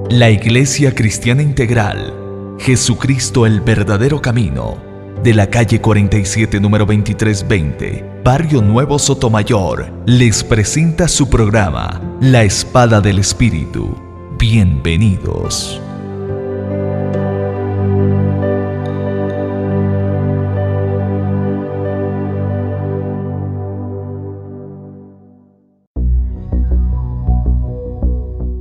La Iglesia Cristiana Integral, Jesucristo el verdadero camino, de la calle 47 número 2320, Barrio Nuevo Sotomayor, les presenta su programa, La Espada del Espíritu. Bienvenidos.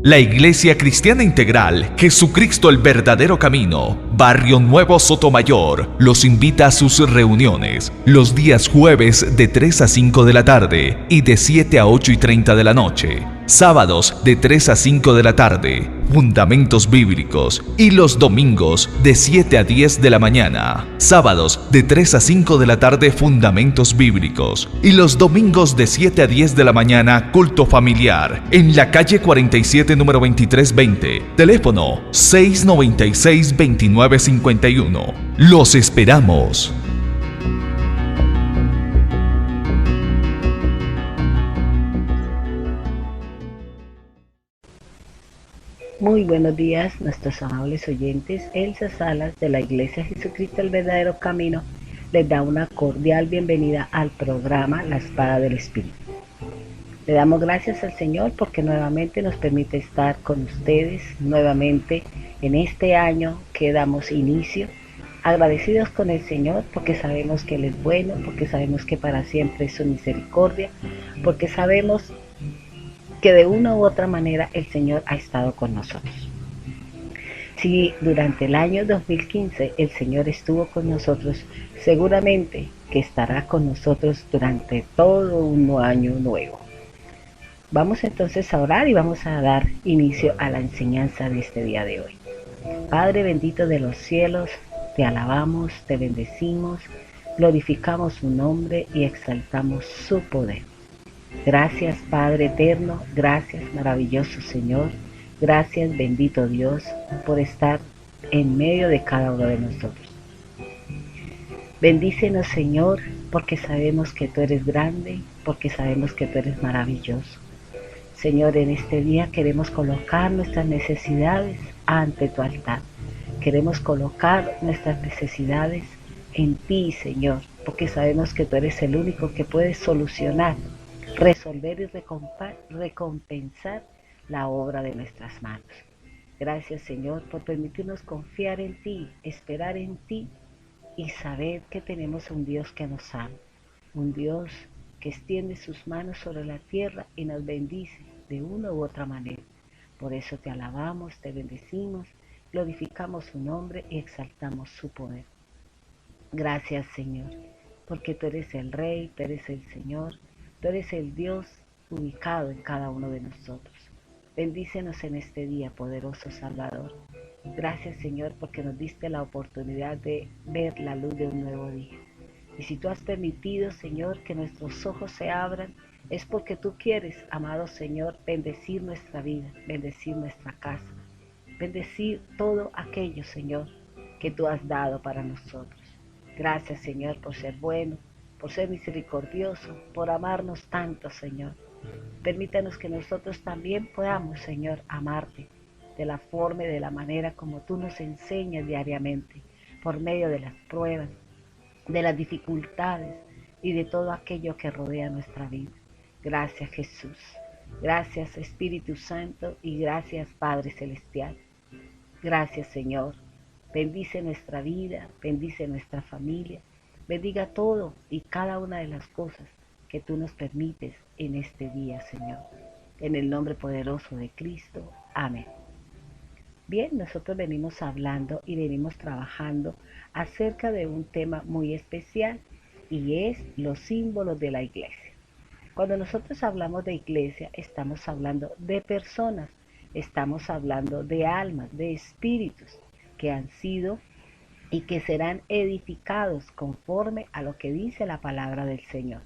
La Iglesia Cristiana Integral, Jesucristo el verdadero camino, Barrio Nuevo Sotomayor, los invita a sus reuniones los días jueves de 3 a 5 de la tarde y de 7 a 8 y 30 de la noche. Sábados de 3 a 5 de la tarde, fundamentos bíblicos, y los domingos de 7 a 10 de la mañana. Sábados de 3 a 5 de la tarde, fundamentos bíblicos, y los domingos de 7 a 10 de la mañana, culto familiar, en la calle 47 número 2320, teléfono 696-2951. Los esperamos. Muy buenos días, nuestros amables oyentes. Elsa Salas, de la Iglesia Jesucristo el verdadero camino, les da una cordial bienvenida al programa La Espada del Espíritu. Le damos gracias al Señor porque nuevamente nos permite estar con ustedes, nuevamente en este año que damos inicio, agradecidos con el Señor porque sabemos que Él es bueno, porque sabemos que para siempre es su misericordia, porque sabemos que de una u otra manera el Señor ha estado con nosotros. Si durante el año 2015 el Señor estuvo con nosotros, seguramente que estará con nosotros durante todo un año nuevo. Vamos entonces a orar y vamos a dar inicio a la enseñanza de este día de hoy. Padre bendito de los cielos, te alabamos, te bendecimos, glorificamos su nombre y exaltamos su poder. Gracias Padre eterno, gracias maravilloso Señor, gracias bendito Dios por estar en medio de cada uno de nosotros. Bendícenos Señor, porque sabemos que tú eres grande, porque sabemos que tú eres maravilloso. Señor, en este día queremos colocar nuestras necesidades ante tu altar. Queremos colocar nuestras necesidades en ti, Señor, porque sabemos que tú eres el único que puede solucionar, resolver y recompensar la obra de nuestras manos. Gracias, Señor, por permitirnos confiar en ti, esperar en ti y saber que tenemos un Dios que nos ama, un Dios que extiende sus manos sobre la tierra y nos bendice de una u otra manera. Por eso te alabamos, te bendecimos, glorificamos su nombre y exaltamos su poder. Gracias, Señor, porque tú eres el Rey, tú eres el Señor, tú eres el Dios ubicado en cada uno de nosotros. Bendícenos en este día, poderoso Salvador. Gracias, Señor, porque nos diste la oportunidad de ver la luz de un nuevo día. Y si tú has permitido, Señor, que nuestros ojos se abran, es porque tú quieres, amado Señor, bendecir nuestra vida, bendecir nuestra casa, bendecir todo aquello, Señor, que tú has dado para nosotros. Gracias, Señor, por ser bueno, por ser misericordioso, por amarnos tanto, Señor. Permítanos que nosotros también podamos, Señor, amarte de la forma y de la manera como tú nos enseñas diariamente, por medio de las pruebas, de las dificultades y de todo aquello que rodea nuestra vida. Gracias, Jesús. Gracias, Espíritu Santo, y gracias, Padre Celestial. Gracias, Señor. Bendice nuestra vida, bendice nuestra familia, bendiga todo y cada una de las cosas que tú nos permites en este día, Señor. En el nombre poderoso de Cristo. Amén. Bien, nosotros venimos hablando y venimos trabajando acerca de un tema muy especial y es los símbolos de la iglesia. Cuando nosotros hablamos de iglesia, estamos hablando de personas, estamos hablando de almas, de espíritus que han sido y que serán edificados conforme a lo que dice la palabra del Señor.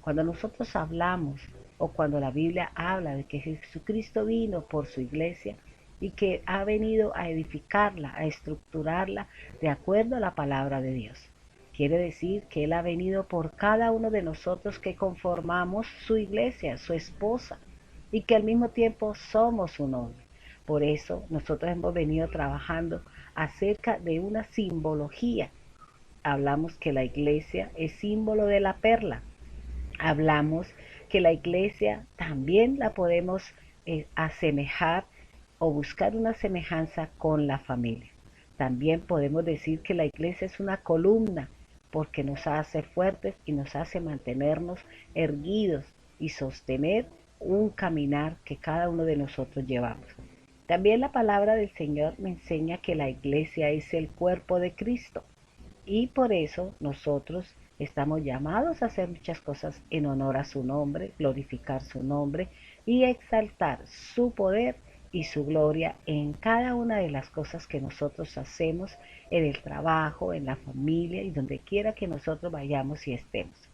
Cuando nosotros hablamos o cuando la Biblia habla de que Jesucristo vino por su iglesia y que ha venido a edificarla, a estructurarla de acuerdo a la palabra de Dios. Quiere decir que Él ha venido por cada uno de nosotros que conformamos su iglesia, su esposa, y que al mismo tiempo somos su novio. Por eso nosotros hemos venido trabajando acerca de una simbología. Hablamos que la iglesia es símbolo de la perla. Hablamos que la iglesia también la podemos asemejar o buscar una semejanza con la familia. También podemos decir que la iglesia es una columna porque nos hace fuertes y nos hace mantenernos erguidos y sostener un caminar que cada uno de nosotros llevamos. También la palabra del Señor me enseña que la iglesia es el cuerpo de Cristo y por eso nosotros estamos llamados a hacer muchas cosas en honor a su nombre, glorificar su nombre y exaltar su poder y su gloria en cada una de las cosas que nosotros hacemos en el trabajo, en la familia y donde quiera que nosotros vayamos y estemos.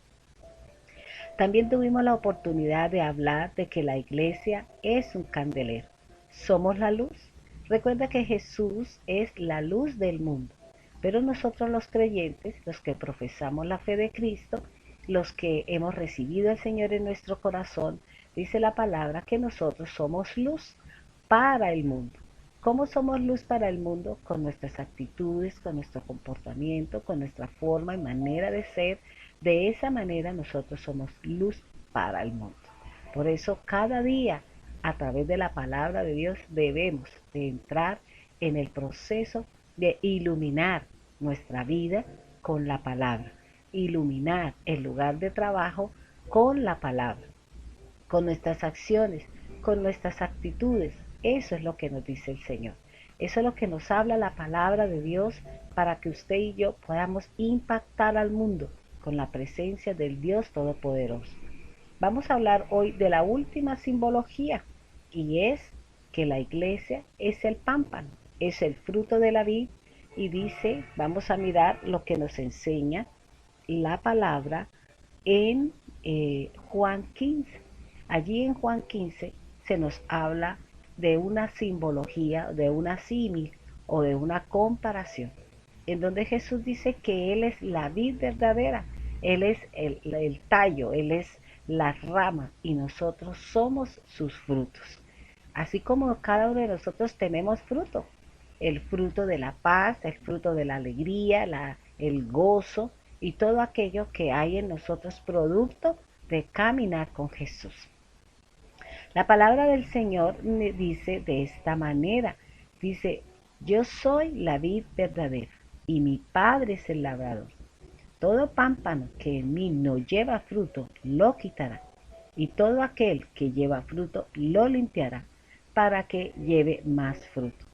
También tuvimos la oportunidad de hablar de que la iglesia es un candelero. Somos la luz. Recuerda que Jesús es la luz del mundo. Pero nosotros los creyentes, los que profesamos la fe de Cristo, los que hemos recibido al Señor en nuestro corazón, dice la palabra que nosotros somos luz para el mundo. ¿Cómo somos luz para el mundo? Con nuestras actitudes, con nuestro comportamiento, con nuestra forma y manera de ser. De esa manera nosotros somos luz para el mundo. Por eso cada día, a través de la palabra de Dios, debemos de entrar en el proceso de iluminar nuestra vida con la palabra, iluminar el lugar de trabajo con la palabra, con nuestras acciones, con nuestras actitudes. Eso es lo que nos dice el Señor. Eso es lo que nos habla la palabra de Dios para que usted y yo podamos impactar al mundo con la presencia del Dios Todopoderoso. Vamos a hablar hoy de la última simbología y es que la iglesia es el pámpano, es el fruto de la vid y dice, vamos a mirar lo que nos enseña la palabra en Juan 15. Allí en Juan 15 se nos habla de una simbología, de una símil o de una comparación, en donde Jesús dice que Él es la vid verdadera, Él es el tallo, Él es las ramas y nosotros somos sus frutos. Así como cada uno de nosotros tenemos fruto, el fruto de la paz, el fruto de la alegría, el gozo y todo aquello que hay en nosotros producto de caminar con Jesús. La palabra del Señor me dice de esta manera, dice, yo soy la vid verdadera y mi Padre es el labrador. Todo pámpano que en mí no lleva fruto, lo quitará, y todo aquel que lleva fruto, lo limpiará, para que lleve más fruto.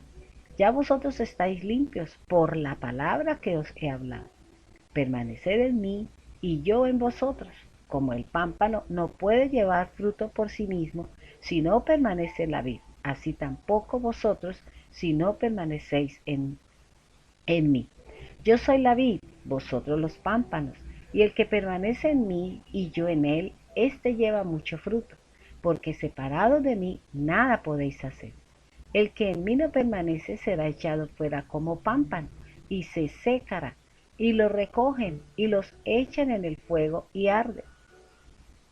Ya vosotros estáis limpios por la palabra que os he hablado. Permaneced en mí y yo en vosotros. Como el pámpano no puede llevar fruto por sí mismo si no permanece en la vid, así tampoco vosotros si no permanecéis en mí. Yo soy la vid, vosotros los pámpanos, y el que permanece en mí y yo en él, éste lleva mucho fruto, porque separado de mí nada podéis hacer. El que en mí no permanece será echado fuera como pámpano, y se secará, y lo recogen, y los echan en el fuego, y arden.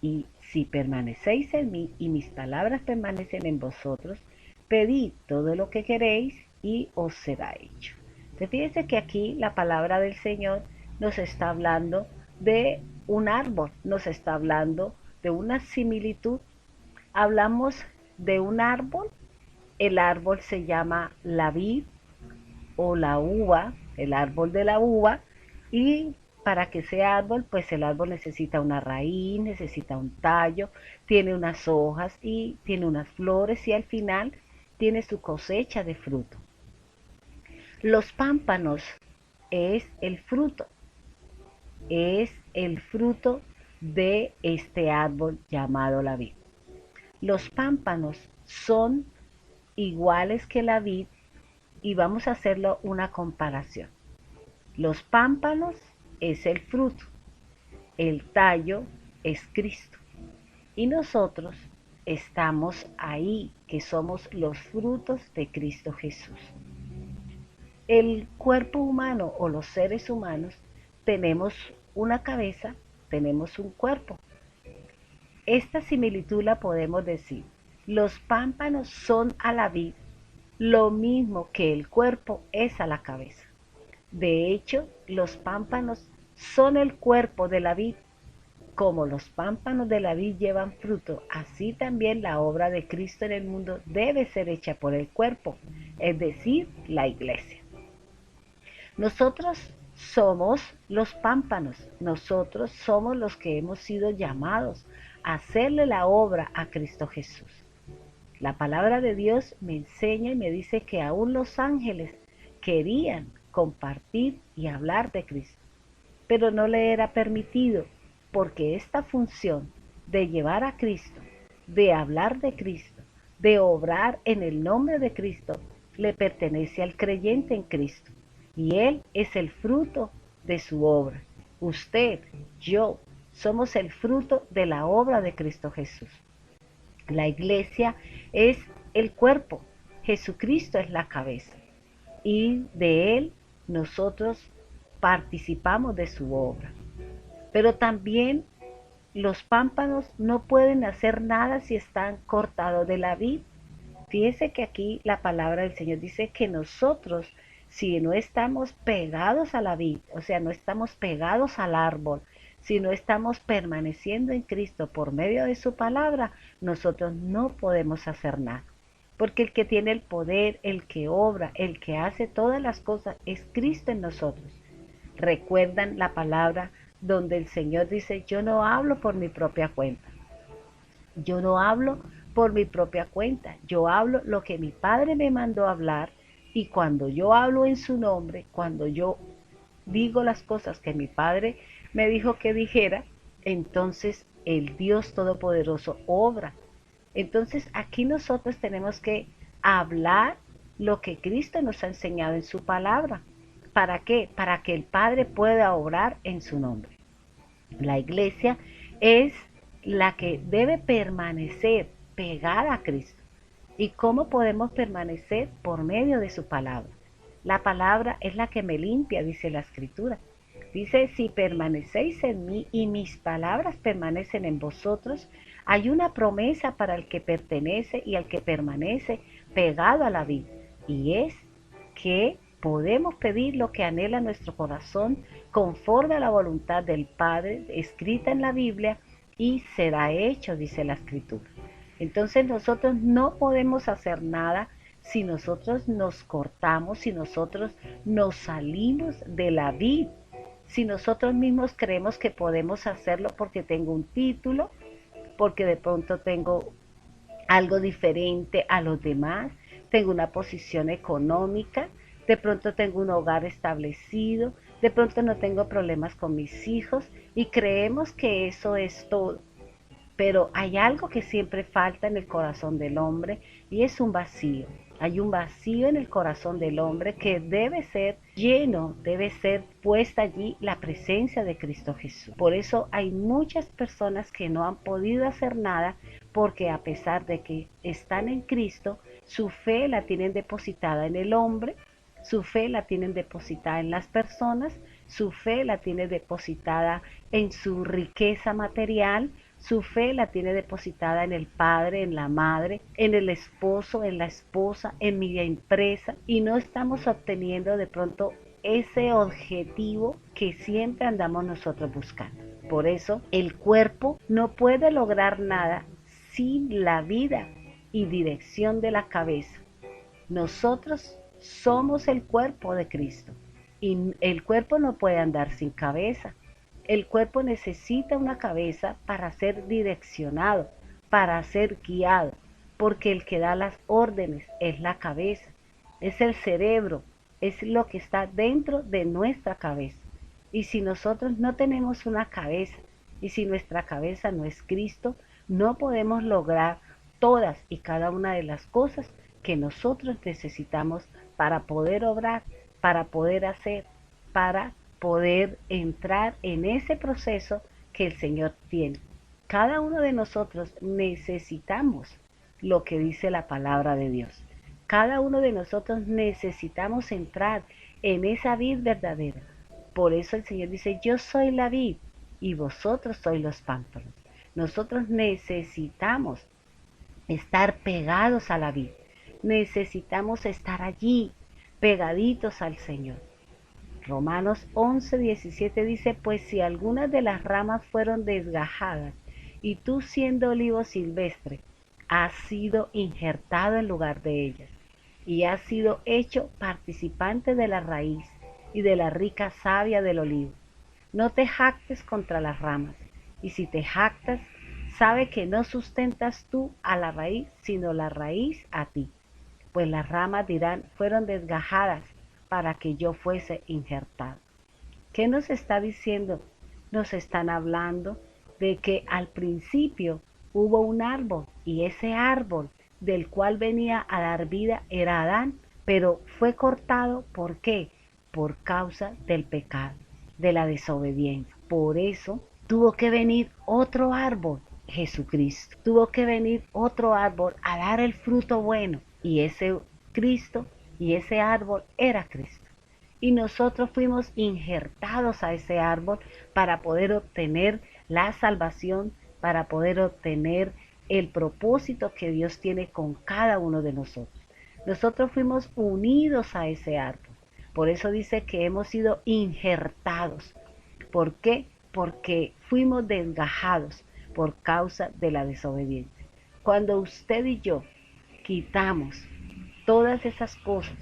Y si permanecéis en mí, y mis palabras permanecen en vosotros, pedid todo lo que queréis, y os será hecho. Entonces, fíjense que aquí la palabra del Señor nos está hablando de un árbol, nos está hablando de una similitud. Hablamos de un árbol, el árbol se llama la vid o la uva, el árbol de la uva, y para que sea árbol, pues el árbol necesita una raíz, necesita un tallo, tiene unas hojas y tiene unas flores y al final tiene su cosecha de fruto. Los pámpanos es el fruto de este árbol llamado la vid. Los pámpanos son iguales que la vid y vamos a hacerlo una comparación. Los pámpanos es el fruto, el tallo es Cristo y nosotros estamos ahí que somos los frutos de Cristo Jesús. El cuerpo humano o los seres humanos tenemos una cabeza, tenemos un cuerpo. Esta similitud la podemos decir. Los pámpanos son a la vid lo mismo que el cuerpo es a la cabeza. De hecho, los pámpanos son el cuerpo de la vid. Como los pámpanos de la vid llevan fruto, así también la obra de Cristo en el mundo debe ser hecha por el cuerpo, es decir, la iglesia. Nosotros somos los pámpanos, nosotros somos los que hemos sido llamados a hacerle la obra a Cristo Jesús. La palabra de Dios me enseña y me dice que aún los ángeles querían compartir y hablar de Cristo, pero no le era permitido porque esta función de llevar a Cristo, de hablar de Cristo, de obrar en el nombre de Cristo, le pertenece al creyente en Cristo y Él es el fruto de su obra. Usted, yo, somos el fruto de la obra de Cristo Jesús. La iglesia es el cuerpo, Jesucristo es la cabeza y de Él nosotros participamos de su obra. Pero también los pámpanos no pueden hacer nada si están cortados de la vid. Fíjese que aquí la palabra del Señor dice que nosotros, si no estamos pegados a la vid, o sea, no estamos pegados al árbol, si no estamos permaneciendo en Cristo por medio de su palabra, nosotros no podemos hacer nada. Porque el que tiene el poder, el que obra, el que hace todas las cosas es Cristo en nosotros. Recuerdan la palabra donde el Señor dice, yo no hablo por mi propia cuenta. Yo no hablo por mi propia cuenta. Yo hablo lo que mi Padre me mandó a hablar y cuando yo hablo en su nombre, cuando yo digo las cosas que mi Padre me dijo que dijera, entonces el Dios Todopoderoso obra. Entonces aquí nosotros tenemos que hablar lo que Cristo nos ha enseñado en su palabra. ¿Para qué? Para que el Padre pueda obrar en su nombre. La iglesia es la que debe permanecer pegada a Cristo. ¿Y cómo podemos permanecer? Por medio de su palabra. La palabra es la que me limpia, dice la Escritura. Dice, si permanecéis en mí y mis palabras permanecen en vosotros, hay una promesa para el que pertenece y al que permanece pegado a la vid. Y es que podemos pedir lo que anhela nuestro corazón conforme a la voluntad del Padre escrita en la Biblia y será hecho, dice la Escritura. Entonces nosotros no podemos hacer nada si nosotros nos cortamos, si nosotros nos salimos de la vid, si nosotros mismos creemos que podemos hacerlo porque tengo un título, porque de pronto tengo algo diferente a los demás, tengo una posición económica, de pronto tengo un hogar establecido, de pronto no tengo problemas con mis hijos y creemos que eso es todo. Pero hay algo que siempre falta en el corazón del hombre y es un vacío. Hay un vacío en el corazón del hombre que debe ser lleno, debe ser puesta allí la presencia de Cristo Jesús. Por eso hay muchas personas que no han podido hacer nada porque a pesar de que están en Cristo, su fe la tienen depositada en el hombre, su fe la tienen depositada en las personas, su fe la tiene depositada en su riqueza material, su fe la tiene depositada en el padre, en la madre, en el esposo, en la esposa, en mi empresa y no estamos obteniendo de pronto ese objetivo que siempre andamos nosotros buscando. Por eso el cuerpo no puede lograr nada sin la vida y dirección de la cabeza. Nosotros somos el cuerpo de Cristo y el cuerpo no puede andar sin cabeza. El cuerpo necesita una cabeza para ser direccionado, para ser guiado, porque el que da las órdenes es la cabeza, es el cerebro, es lo que está dentro de nuestra cabeza. Y si nosotros no tenemos una cabeza, y si nuestra cabeza no es Cristo, no podemos lograr todas y cada una de las cosas que nosotros necesitamos para poder obrar, para poder hacer, para poder entrar en ese proceso que el Señor tiene. Cada uno de nosotros necesitamos lo que dice la palabra de Dios. Cada uno de nosotros necesitamos entrar en esa vid verdadera. Por eso el Señor dice, yo soy la vid y vosotros sois los pámpanos. Nosotros necesitamos estar pegados a la vid. necesitamos estar allí, pegaditos al Señor. Romanos 11:17 dice, pues si algunas de las ramas fueron desgajadas, y tú siendo olivo silvestre, has sido injertado en lugar de ellas, y has sido hecho participante de la raíz y de la rica savia del olivo. No te jactes contra las ramas, y si te jactas, sabe que no sustentas tú a la raíz, sino la raíz a ti. Pues las ramas dirán, fueron desgajadas para que yo fuese injertado. ¿Qué nos está diciendo? Nos están hablando de que al principio hubo un árbol y ese árbol del cual venía a dar vida era Adán, pero fue cortado, ¿por qué? Por causa del pecado, de la desobediencia. Por eso tuvo que venir otro árbol, Jesucristo. Tuvo que venir otro árbol a dar el fruto bueno y ese Cristo y ese árbol era Cristo. Y nosotros fuimos injertados a ese árbol para poder obtener la salvación, para poder obtener el propósito que Dios tiene con cada uno de nosotros. Nosotros fuimos unidos a ese árbol. Por eso dice que hemos sido injertados. ¿Por qué? Porque fuimos desgajados por causa de la desobediencia. Cuando usted y yo quitamos todas esas cosas,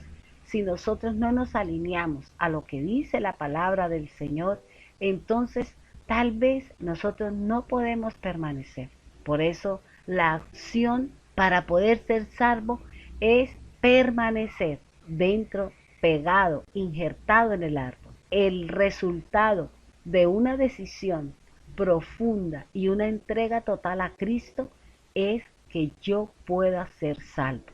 si nosotros no nos alineamos a lo que dice la palabra del Señor, entonces tal vez nosotros no podemos permanecer. Por eso la acción para poder ser salvo es permanecer dentro, pegado, injertado en el árbol. El resultado de una decisión profunda y una entrega total a Cristo es que yo pueda ser salvo.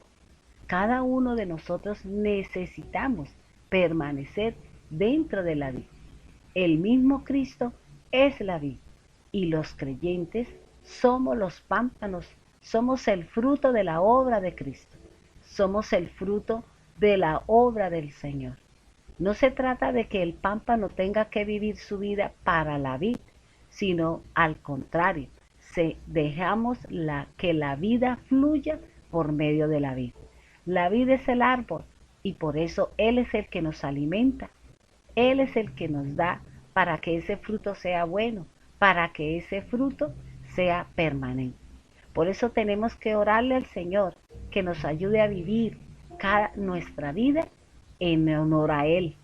Cada uno de nosotros necesitamos permanecer dentro de la vid. El mismo Cristo es la vid y los creyentes somos los pámpanos, somos el fruto de la obra de Cristo, somos el fruto de la obra del Señor. No se trata de que el pámpano tenga que vivir su vida para la vid, sino al contrario, dejamos que la vida fluya por medio de la vid. La vid es el árbol y por eso Él es el que nos alimenta. Él es el que nos da para que ese fruto sea bueno, para que ese fruto sea permanente. Por eso tenemos que orarle al Señor que nos ayude a vivir nuestra vida en honor a Él.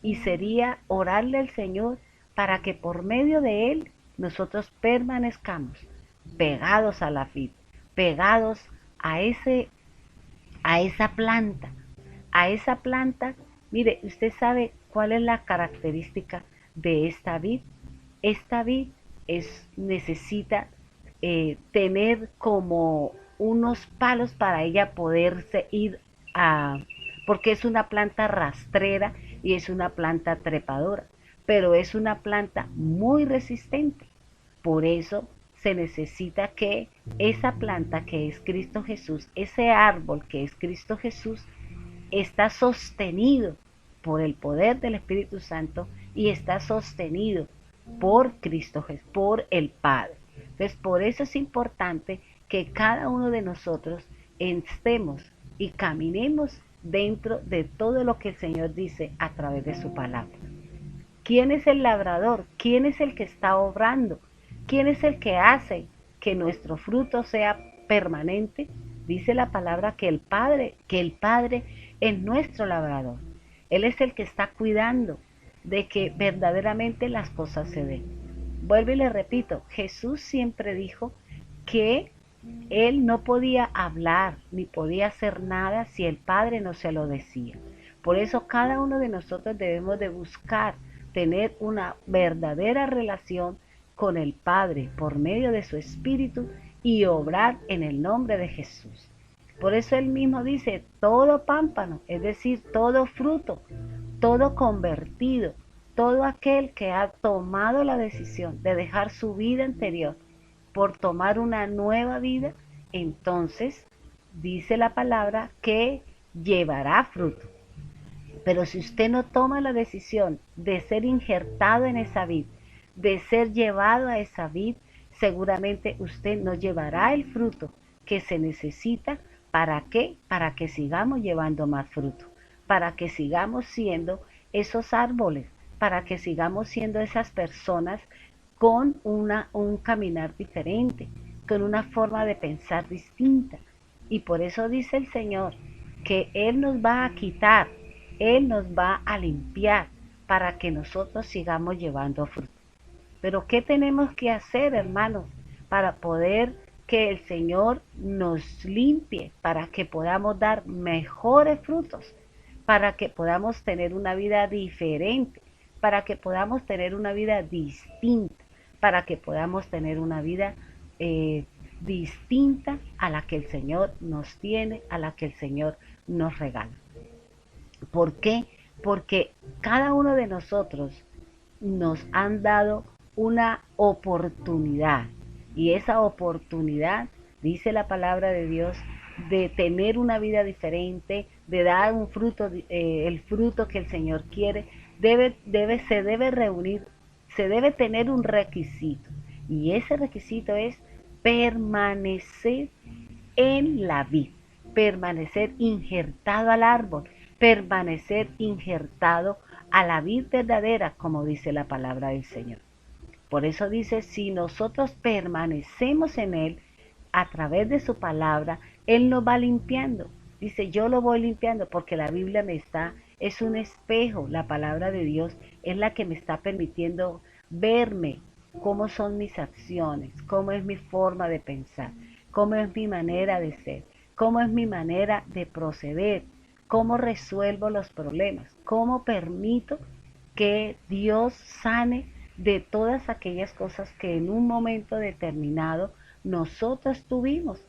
Y sería orarle al Señor para que por medio de Él nosotros permanezcamos pegados a la vid, pegados a esa planta, a esa planta. Mire, usted sabe cuál es la característica de esta vid. Esta vid necesita tener como unos palos para ella poderse ir porque es una planta rastrera y es una planta trepadora, pero es una planta muy resistente. Por eso se necesita que esa planta que es Cristo Jesús, ese árbol que es Cristo Jesús, está sostenido por el poder del Espíritu Santo y está sostenido por Cristo Jesús, por el Padre. Entonces, por eso es importante que cada uno de nosotros estemos y caminemos dentro de todo lo que el Señor dice a través de su palabra. ¿Quién es el labrador? ¿Quién es el que está obrando? ¿Quién es el que hace que nuestro fruto sea permanente? Dice la palabra que el Padre es nuestro labrador. Él es el que está cuidando de que verdaderamente las cosas se den. Vuelvo y le repito, Jesús siempre dijo que Él no podía hablar ni podía hacer nada si el Padre no se lo decía. Por eso cada uno de nosotros debemos de buscar tener una verdadera relación con el Padre por medio de su Espíritu y obrar en el nombre de Jesús. Por eso Él mismo dice, todo pámpano, es decir, todo fruto, todo convertido, todo aquel que ha tomado la decisión de dejar su vida anterior por tomar una nueva vida, entonces dice la palabra que llevará fruto. Pero si usted no toma la decisión de ser injertado en esa vid, de ser llevado a esa vid, seguramente usted no llevará el fruto que se necesita ¿Para qué? Para que sigamos llevando más fruto, para que sigamos siendo esos árboles, para que sigamos siendo esas personas con un caminar diferente, con una forma de pensar distinta. Y por eso dice el Señor que Él nos va a quitar, Él nos va a limpiar para que nosotros sigamos llevando fruto. Pero ¿qué tenemos que hacer, hermanos, para poder que el Señor nos limpie, para que podamos dar mejores frutos, para que podamos tener una vida diferente, para que podamos tener una vida distinta, para que podamos tener una vida distinta a la que el Señor nos tiene, a la que el Señor nos regala? ¿Por qué? Porque cada uno de nosotros nos han dado una oportunidad, y esa oportunidad, dice la palabra de Dios, de tener una vida diferente, de dar un fruto, el fruto que el Señor quiere, se debe reunir, se debe tener un requisito, y ese requisito es permanecer en la vid, permanecer injertado al árbol, permanecer injertado a la vid verdadera, como dice la palabra del Señor. Por eso dice, si nosotros permanecemos en Él, a través de su palabra, Él nos va limpiando. Dice, yo lo voy limpiando porque la Biblia es un espejo, la palabra de Dios es la que me está permitiendo verme, cómo son mis acciones, cómo es mi forma de pensar, cómo es mi manera de ser, cómo es mi manera de proceder, cómo resuelvo los problemas, cómo permito que Dios sane de todas aquellas cosas que en un momento determinado nosotros tuvimos,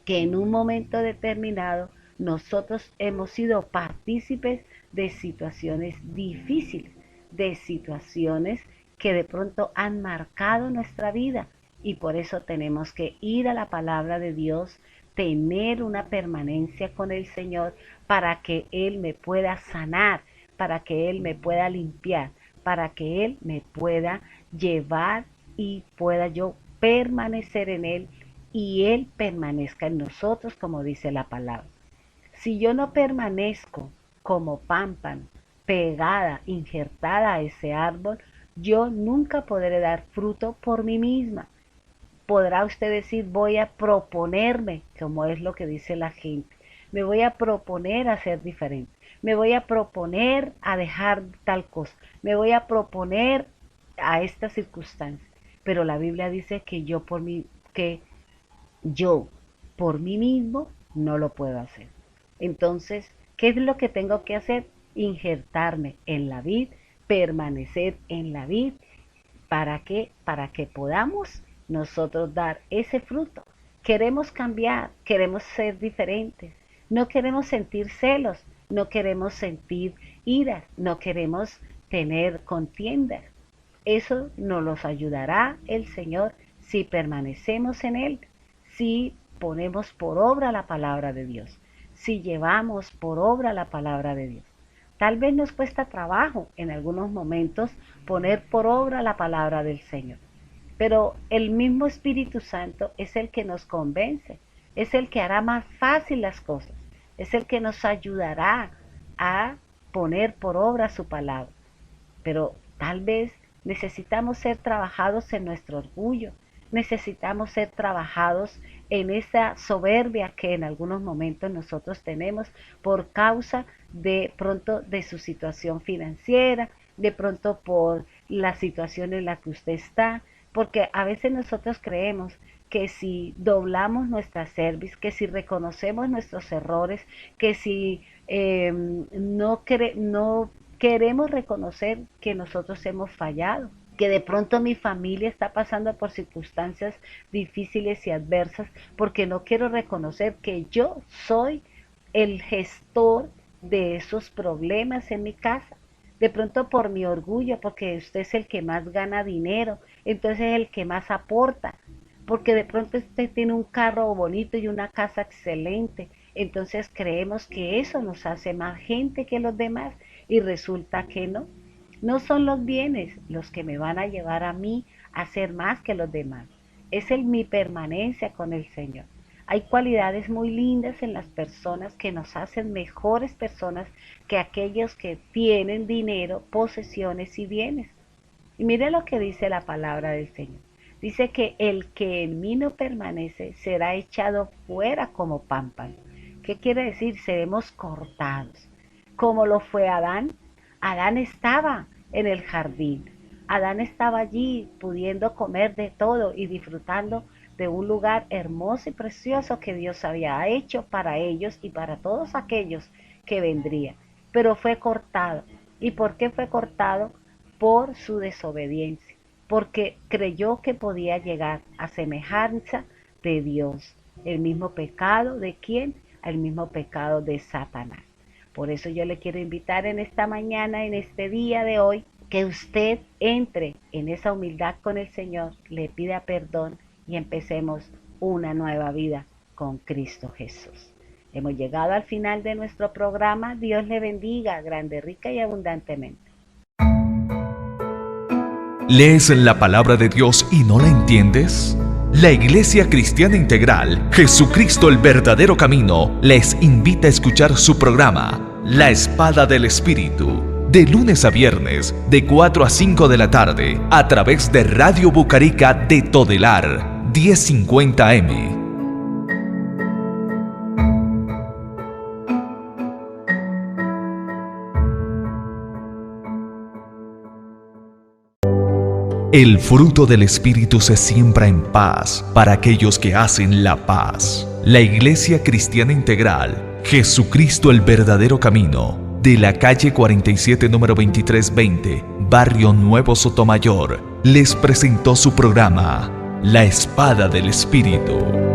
que en un momento determinado nosotros hemos sido partícipes de situaciones difíciles, de situaciones que de pronto han marcado nuestra vida, y por eso tenemos que ir a la palabra de Dios, tener una permanencia con el Señor para que Él me pueda sanar, para que Él me pueda limpiar, para que Él me pueda llevar y pueda yo permanecer en Él y Él permanezca en nosotros, como dice la palabra. Si yo no permanezco como pámpano, pegada, injertada a ese árbol, yo nunca podré dar fruto por mí misma. Podrá usted decir, voy a proponerme, como es lo que dice la gente, me voy a proponer a ser diferente, me voy a proponer a dejar tal cosa, me voy a proponer a esta circunstancia. Pero la Biblia dice que yo por mí mismo no lo puedo hacer. Entonces, ¿qué es lo que tengo que hacer? Injertarme en la vid, permanecer en la vid. ¿Para qué? Para que podamos nosotros dar ese fruto. Queremos cambiar, queremos ser diferentes, no queremos sentir celos, no queremos sentir ira, no queremos tener contiendas. Eso nos los ayudará el Señor si permanecemos en Él, si ponemos por obra la palabra de Dios, si llevamos por obra la palabra de Dios. Tal vez nos cuesta trabajo en algunos momentos poner por obra la palabra del Señor, pero el mismo Espíritu Santo es el que nos convence, es el que hará más fácil las cosas, es el que nos ayudará a poner por obra su palabra. Pero tal vez necesitamos ser trabajados en nuestro orgullo, necesitamos ser trabajados en esa soberbia que en algunos momentos nosotros tenemos por causa de pronto de su situación financiera, de pronto por la situación en la que usted está, porque a veces nosotros creemos que si doblamos nuestra cerviz, que si reconocemos nuestros errores, que si no queremos reconocer que nosotros hemos fallado, que de pronto mi familia está pasando por circunstancias difíciles y adversas, porque no quiero reconocer que yo soy el gestor de esos problemas en mi casa. De pronto por mi orgullo, porque usted es el que más gana dinero, entonces es el que más aporta, porque de pronto usted tiene un carro bonito y una casa excelente, entonces creemos que eso nos hace más gente que los demás, y resulta que no. No son los bienes los que me van a llevar a mí a ser más que los demás. Es mi permanencia con el Señor. Hay cualidades muy lindas en las personas que nos hacen mejores personas que aquellos que tienen dinero, posesiones y bienes. Y mire lo que dice la palabra del Señor. Dice que el que en mí no permanece será echado fuera como pámpano. ¿Qué quiere decir? Seremos cortados. Como lo fue Adán. Adán estaba en el jardín. Adán estaba allí pudiendo comer de todo y disfrutando de un lugar hermoso y precioso que Dios había hecho para ellos y para todos aquellos que vendrían. Pero fue cortado. ¿Y por qué fue cortado? Por su desobediencia, porque creyó que podía llegar a semejanza de Dios. El mismo pecado ¿de quién? El mismo pecado de Satanás. Por eso yo le quiero invitar en esta mañana, en este día de hoy, que usted entre en esa humildad con el Señor, le pida perdón y empecemos una nueva vida con Cristo Jesús. Hemos llegado al final de nuestro programa. Dios le bendiga grande, rica y abundantemente. ¿Lees la palabra de Dios y no la entiendes? La Iglesia Cristiana Integral, Jesucristo el verdadero camino, les invita a escuchar su programa, La Espada del Espíritu, de lunes a viernes, de 4 a 5 de la tarde, a través de Radio Bucarica de Todelar, 1050 AM. El fruto del Espíritu se siembra en paz para aquellos que hacen la paz. La Iglesia Cristiana Integral, Jesucristo el verdadero camino, de la calle 47 número 2320, Barrio Nuevo Sotomayor, les presentó su programa, La Espada del Espíritu.